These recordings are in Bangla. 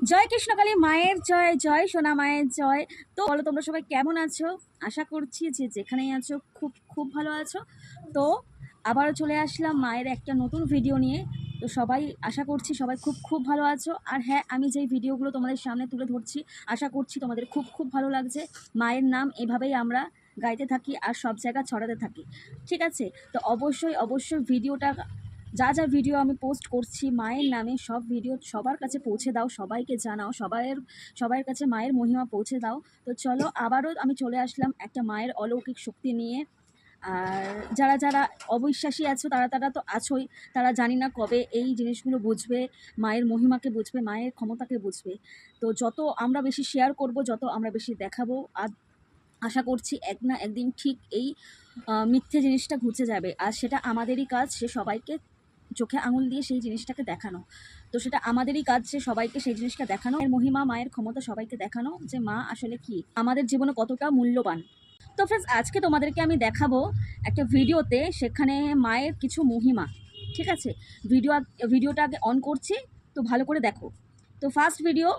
জয় কৃষ্ণকালী মায়ের জয়, জয় সোনা মায়ের জয়। তো বলো তোমরা সবাই কেমন আছো? আশা করছি যে যেখানেই আছো খুব খুব ভালো আছো। তো আবারও চলে আসলাম মায়ের একটা নতুন ভিডিও নিয়ে। তো সবাই আশা করছি সবাই খুব খুব ভালো আছো। আর হ্যাঁ, আমি যেই ভিডিওগুলো তোমাদের সামনে তুলে ধরছি আশা করছি তোমাদের খুব খুব ভালো লাগছে। মায়ের নাম এভাবেই আমরা গাইতে থাকি আর সব জায়গা ছড়াতে থাকি, ঠিক আছে? তো অবশ্যই অবশ্যই ভিডিওটা, যা যা ভিডিও আমি পোস্ট করছি মায়ের নামে, সব ভিডিও সবার কাছে পৌঁছে দাও, সবাইকে জানাও, সবার কাছে মায়ের মহিমা পৌঁছে দাও। তো চলো আবারও আমি চলে আসলাম একটা মায়ের অলৌকিক শক্তি নিয়ে। আর যারা যারা অবিশ্বাসী আছো তারা তারা তো আছোই, তারা জানি না কবে এই জিনিসগুলো বুঝবে, মায়ের মহিমাকে বুঝবে, মায়ের ক্ষমতাকে বুঝবে। তো যত আমরা বেশি শেয়ার করব, যত আমরা বেশি দেখাবো, আর আশা করছি এক না একদিন ঠিক এই মিথ্যে জিনিসটা ঘুচে যাবে। আর সেটা আমাদেরই কাজ সে সবাইকে চোখে আঙুল দিয়ে সেই জিনিসটাকে দেখানো। তো সেটা আমাদেরই কাজ যে সবাইকে সেই জিনিসটা দেখানো, এর মহিমা, মায়ের ক্ষমতা সবাইকে দেখানো যে মা আসলে কি আমাদের জীবনে কতটা মূল্যবান। তো ফ্রেন্ডস, আজকে তোমাদেরকে আমি দেখাবো একটা ভিডিওতে, সেখানে মায়ের কিছু মহিমা, ঠিক আছে? ভিডিওটা আগে অন করছি, তো ভালো করে দেখো। তো ফার্স্ট ভিডিও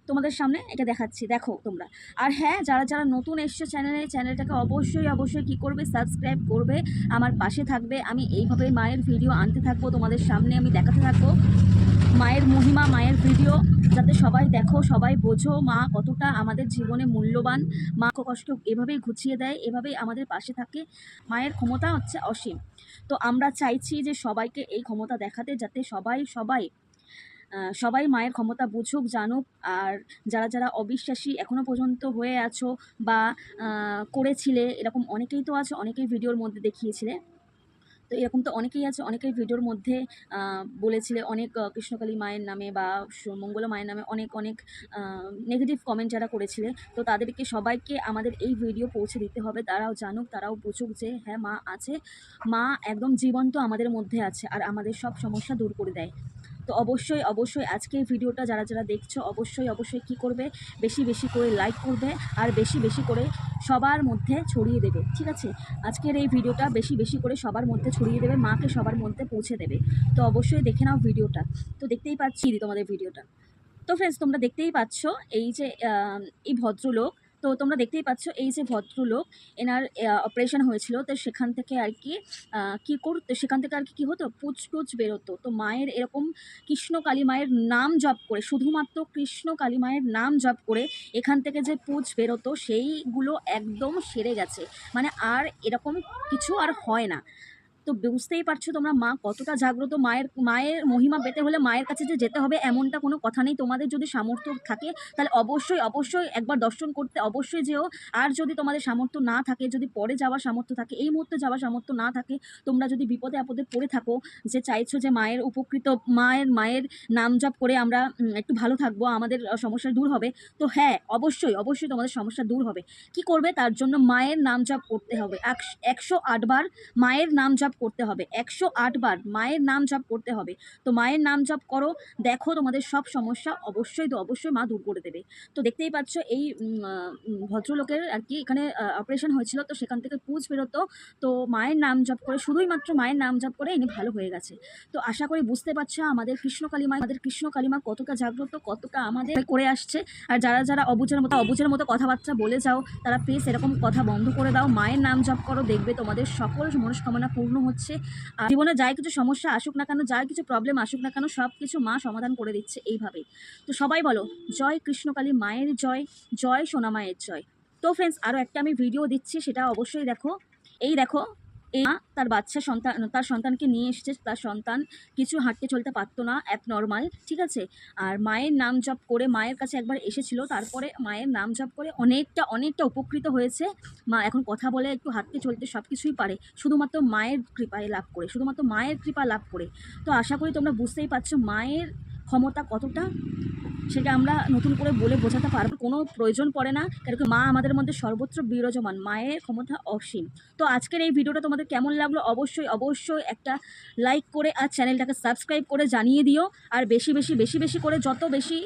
তোমাদের সামনে এটা দেখাচ্ছি, দেখো তোমরা। আর হ্যাঁ, যারা যারা নতুন এসছো চ্যানেলটাকে অবশ্যই অবশ্যই কী করবে, সাবস্ক্রাইব করবে, আমার পাশে থাকবে। আমি এইভাবে মায়ের ভিডিও আনতে থাকবো, তোমাদের সামনে আমি দেখাতে থাকবো মায়ের মহিমা, মায়ের ভিডিও, যাতে সবাই দেখো, সবাই বোঝো মা কতটা আমাদের জীবনে মূল্যবান। মা কষ্ট এভাবেই ঘুচিয়ে দেয়, এভাবেই আমাদের পাশে থাকে। মায়ের ক্ষমতা হচ্ছে অসীম। তো আমরা চাইছি যে সবাইকে এই ক্ষমতা দেখাতে, যাতে সবাই সবাই সবাই মায়ের ক্ষমতা বুঝুক, জানুক। আর যারা যারা অবিশ্বাসী এখনও পর্যন্ত হয়ে আছো বা করেছিলে, এরকম অনেকেই তো আছে, অনেকেই ভিডিওর মধ্যে দেখিয়েছিলে। তো এরকম তো অনেকেই আছে, অনেকেই ভিডিওর মধ্যে বলেছিলে অনেক কৃষ্ণকালী মায়ের নামে বা মঙ্গলা মায়ের নামে অনেক অনেক নেগেটিভ কমেন্ট যারা করেছিলে। তো তাদেরকে সবাইকে আমাদের এই ভিডিও পৌঁছে দিতে হবে, তারাও জানুক, তারাও বুঝুক যে হ্যাঁ মা আছে, মা একদম জীবন্ত আমাদের মধ্যে আছে আর আমাদের সব সমস্যা দূর করে দেয়। তো অবশ্যই অবশ্যই আজকে এই ভিডিওটা যারা যারা দেখছো অবশ্যই অবশ্যই কী করবে, বেশি বেশি করে লাইক করবে আর বেশি বেশি করে সবার মধ্যে ছড়িয়ে দেবে, ঠিক আছে? আজকের এই ভিডিওটা বেশি বেশি করে সবার মধ্যে ছড়িয়ে দেবে, মাকে সবার মধ্যে পৌঁছে দেবে। তো অবশ্যই দেখে নাও ভিডিওটা। তো দেখতেই পাচ্ছি তোমাদের ভিডিওটা। তো ফ্রেন্ডস, তোমরা দেখতেই পাচ্ছ এই যে এই ভদ্রলোক, তো তোমরা দেখতেই পাচ্ছ এই যে ভদ্রলোক, এনার অপারেশন হয়েছিল। তো সেখান থেকে আর কি কী করতো, সেখান থেকে আর কি হতো, পুচ টুচ বেরোতো। তো মায়ের এরকম কৃষ্ণ কালী মায়ের নাম জপ করে, শুধুমাত্র কৃষ্ণ কালী মায়ের নাম জপ করে এখান থেকে যে পুচ বেরোতো সেইগুলো একদম সেরে গেছে। মানে আর এরকম কিছু আর হয় না। তো বুঝতেই পারছো তোমরা মা কতটা জাগ্রত। মায়ের মায়ের মহিমা পেতে হলে মায়ের কাছে যে যেতে হবে এমনটা কোনো কথা নেই। তোমাদের যদি সামর্থ্য থাকে তাহলে অবশ্যই অবশ্যই একবার দর্শন করতে অবশ্যই যেও। আর যদি তোমাদের সামর্থ্য না থাকে, যদি পরে যাওয়ার সামর্থ্য থাকে, এই মুহূর্তে যাওয়ার সামর্থ্য না থাকে, তোমরা যদি বিপদে আপদে পড়ে থাকো, যে চাইছো যে মায়ের উপকৃত, মায়ের নাম জপ করে আমরা একটু ভালো থাকবো, আমাদের সমস্যা দূর হবে, তো হ্যাঁ অবশ্যই অবশ্যই তোমাদের সমস্যা দূর হবে। কি করবে তার জন্য? মায়ের নাম জপ করতে হবে 108 বার। মায়ের নাম জপ করতে হবে 108 বার, মায়ের নাম জপ করতে হবে। তো মায়ের নাম জপ করো, দেখো তোমাদের সব সমস্যা অবশ্যই তো অবশ্যই মা দূর করে দেবে। তো দেখতেই পাচ্ছ এই ভদ্রলোকের আর কি এখানে অপারেশন হয়েছিল, তো সেখান থেকে পুঁজ বেরোতো। তো মায়ের নাম জপ করে, শুধুই মাত্র মায়ের নাম জপ করে ইনি ভালো হয়ে গেছে। তো আশা করি বুঝতে পারছো আমাদের কৃষ্ণ কালীমা কতটা জাগ্রত, কতটা আমাদের করে আসছে। আর যারা যারা অবুঝের মতো কথাবার্তা বলে যাও, তারা প্লিজ এরকম কথা বন্ধ করে দাও, মায়ের নাম জপ করো, দেখবে তোমাদের সকল মনস্কামনা পূর্ণ হচ্ছে। আর জীবনে যাই কিছু সমস্যা আসুক না কেন, যাই কিছু প্রবলেম আসুক না কেন, সব কিছু মা সমাধান করে দিচ্ছে এইভাবেই। তো সবাই বলো জয় কৃষ্ণকালী মায়ের জয়, জয় সোনা মায়ের জয়। তো ফ্রেন্ডস, আরও একটা আমি ভিডিও দিচ্ছি, সেটা অবশ্যই দেখো। এই দেখো, এই মা তার সন্তানকে নিয়ে এসেছে। তার সন্তান কিছু হাঁটতে চলতে পারতো না, অ্যাবনর্মাল, ঠিক আছে? আর মায়ের নাম জপ করে মায়ের কাছে একবার এসেছিল, তারপরে মায়ের নাম জপ করে অনেকটা অনেকটা উপকৃত হয়েছে। মা এখন কথা বলে, একটু হাঁটতে চলতে সব কিছুই পারে, শুধুমাত্র মায়ের কৃপায় লাভ করে, শুধুমাত্র মায়ের কৃপা লাভ করে। তো আশা করি তোমরা বুঝতেই পারছো মায়ের ক্ষমতা কতটা, সেটা আমরা নতুন করে বলে বোঝাতে পারবো, কোনো প্রয়োজন পড়ে না, কারণ মা আমাদের মধ্যে সর্বত্র বিরাজমান, মায়ের ক্ষমতা অসীম। তো আজকের এই ভিডিওটা তোমাদের কেমন লাগলো অবশ্যই অবশ্যই একটা লাইক করে আর চ্যানেলটাকে সাবস্ক্রাইব করে জানিয়ে দিও। আর বেশি বেশি বেশি বেশি করে যত বেশি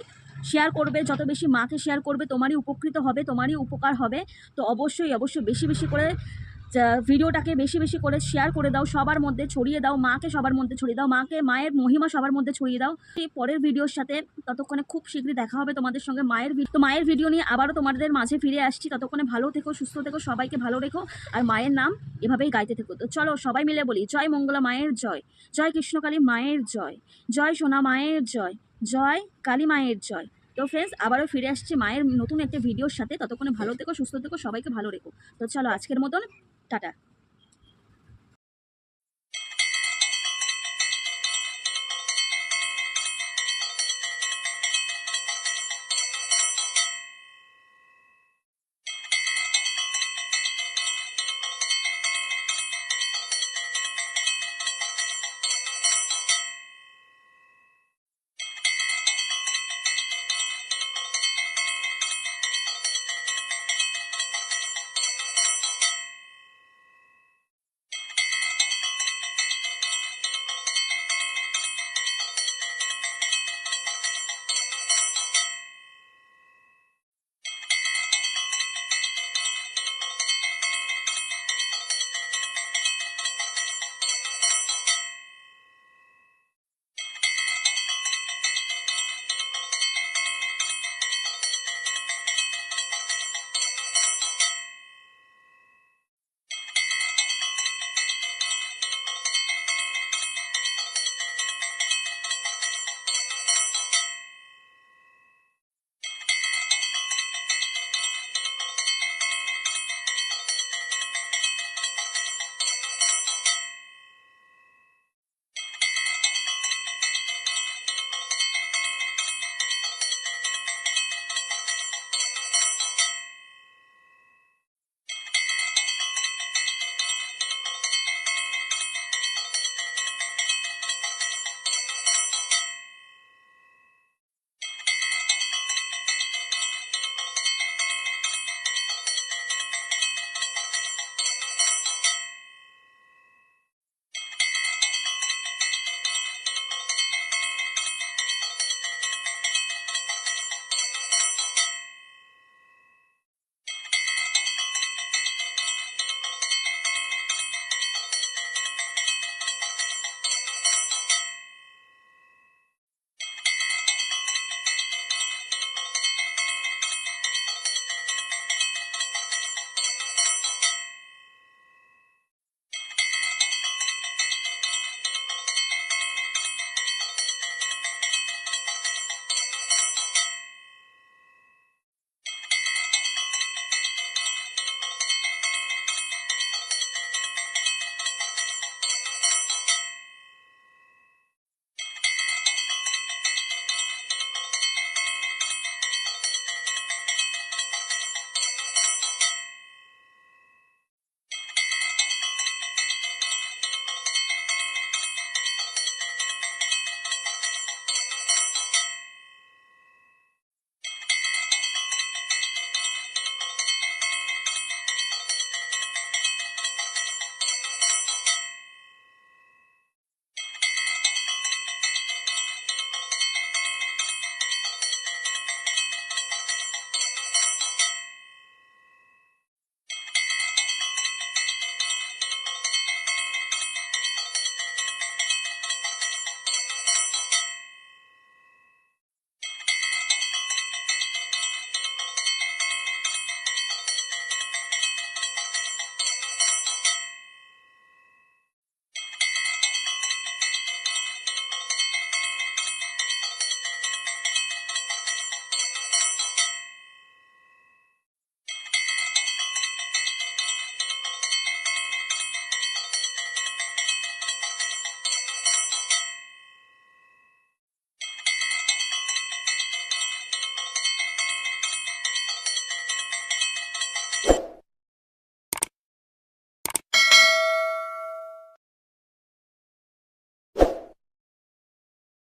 শেয়ার করবে, যত বেশি মাকে শেয়ার করবে, তোমারই উপকৃত হবে, তোমারই উপকার হবে। তো অবশ্যই অবশ্যই বেশি বেশি করে ভিডিওটাকে বেশি বেশি করে শেয়ার করে দাও, সবার মধ্যে ছড়িয়ে দাও, মাকে সবার মধ্যে ছড়িয়ে দাও, মায়ের মহিমা সবার মধ্যে ছড়িয়ে দাও। এই পরের ভিডিওর সাথে ততক্ষণে খুব শীঘ্রই দেখা হবে তোমাদের সঙ্গে মায়ের ভিডিও নিয়ে আবারও তোমাদের মাঝে ফিরে আসছি। ততক্ষণে ভালো থেকো, সুস্থ থেকো, সবাইকে ভালো রেখো, আর মায়ের নাম এভাবেই গাইতে থেকো। তো চলো সবাই মিলে বলি, জয় মঙ্গলা মায়ের জয়, জয় কৃষ্ণকালী মায়ের জয়, জয় সোনা মায়ের জয়, জয় কালী মায়ের জয়। তো ফ্রেন্ডস, আবারও ফিরে আসছি মায়ের নতুন একটা ভিডিওর সাথে। ততক্ষণে ভালো থেকো, সুস্থ থেকো, সবাইকে ভালো রেখো। তো চলো আজকের মতন টাটা।